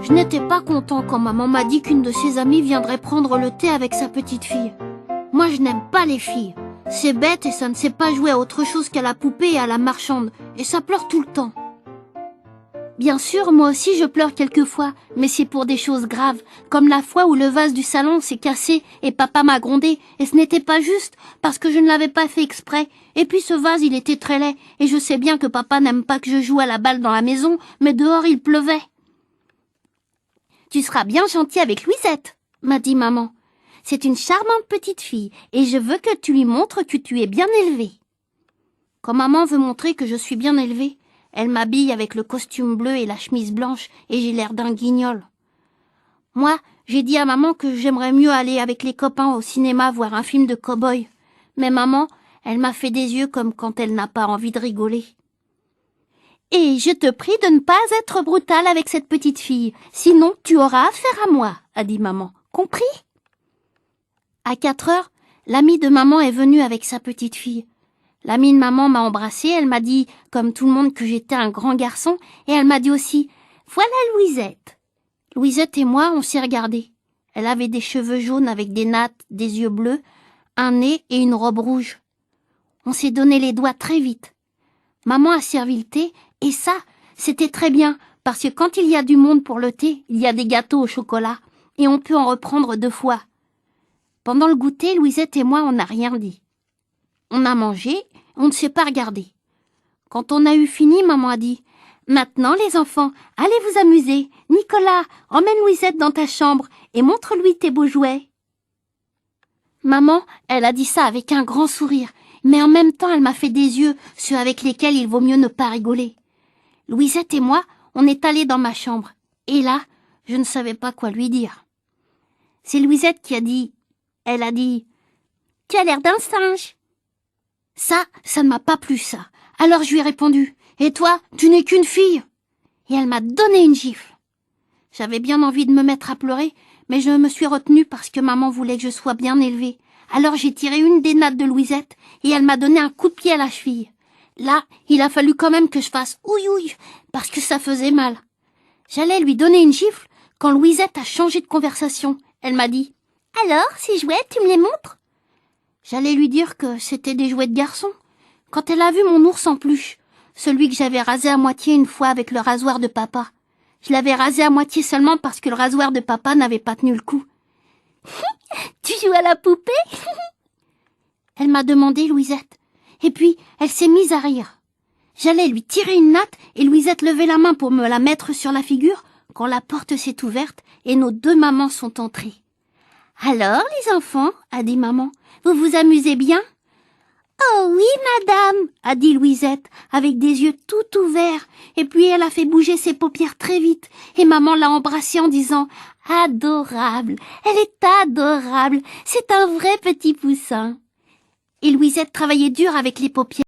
Je n'étais pas content quand maman m'a dit qu'une de ses amies viendrait prendre le thé avec sa petite fille. Moi, je n'aime pas les filles. C'est bête et ça ne sait pas jouer à autre chose qu'à la poupée et à la marchande. Et ça pleure tout le temps. Bien sûr, moi aussi je pleure quelquefois, mais c'est pour des choses graves, comme la fois où le vase du salon s'est cassé et papa m'a grondé, et ce n'était pas juste, parce que je ne l'avais pas fait exprès. Et puis ce vase, il était très laid, et je sais bien que papa n'aime pas que je joue à la balle dans la maison, mais dehors il pleuvait. « Tu seras bien gentil avec Louisette », m'a dit maman. « C'est une charmante petite fille, et je veux que tu lui montres que tu es bien élevée. » Quand maman veut montrer que je suis bien élevée, elle m'habille avec le costume bleu et la chemise blanche et j'ai l'air d'un guignol. Moi, j'ai dit à maman que j'aimerais mieux aller avec les copains au cinéma voir un film de cow-boy. Mais maman, elle m'a fait des yeux comme quand elle n'a pas envie de rigoler. « Et je te prie de ne pas être brutale avec cette petite fille, sinon tu auras affaire à moi, » a dit maman. « Compris ?» À 4 heures, l'amie de maman est venue avec sa petite fille. L'amie de maman m'a embrassée, elle m'a dit, comme tout le monde, que j'étais un grand garçon, et elle m'a dit aussi, « Voilà Louisette !» Louisette et moi, on s'est regardés. Elle avait des cheveux jaunes avec des nattes, des yeux bleus, un nez et une robe rouge. On s'est donné les doigts très vite. Maman a servi le thé, et ça, c'était très bien, parce que quand il y a du monde pour le thé, il y a des gâteaux au chocolat, et on peut en reprendre 2 fois. Pendant le goûter, Louisette et moi, on n'a rien dit. On a mangé, on ne s'est pas regardé. Quand on a eu fini, maman a dit « Maintenant, les enfants, allez vous amuser. Nicolas, emmène Louisette dans ta chambre et montre-lui tes beaux jouets. » Maman, elle a dit ça avec un grand sourire, mais en même temps, elle m'a fait des yeux, ceux avec lesquels il vaut mieux ne pas rigoler. Louisette et moi, on est allés dans ma chambre. Et là, je ne savais pas quoi lui dire. C'est Louisette qui a dit, elle a dit « Tu as l'air d'un singe. » Ça ne m'a pas plu, ça. Alors je lui ai répondu « Et toi, tu n'es qu'une fille !» Et elle m'a donné une gifle. J'avais bien envie de me mettre à pleurer, mais je me suis retenue parce que maman voulait que je sois bien élevée. Alors j'ai tiré une des nattes de Louisette et elle m'a donné un coup de pied à la cheville. Là, il a fallu quand même que je fasse « ouïe ouïe » parce que ça faisait mal. J'allais lui donner une gifle quand Louisette a changé de conversation. Elle m'a dit « Alors, ces jouets, tu me les montres ?» J'allais lui dire que c'était des jouets de garçon. Quand elle a vu mon ours en peluche, celui que j'avais rasé à moitié une fois avec le rasoir de papa. Je l'avais rasé à moitié seulement parce que le rasoir de papa n'avait pas tenu le coup. « Tu joues à la poupée ?» Elle m'a demandé, Louisette. Et puis, elle s'est mise à rire. J'allais lui tirer une natte et Louisette levait la main pour me la mettre sur la figure quand la porte s'est ouverte et nos 2 mamans sont entrées. « Alors, les enfants, » a dit maman, « vous vous amusez bien ?»« Oh oui, madame, » a dit Louisette, avec des yeux tout ouverts, et puis elle a fait bouger ses paupières très vite, et maman l'a embrassée en disant « Adorable, elle est adorable, c'est un vrai petit poussin. » Et Louisette travaillait dur avec les paupières.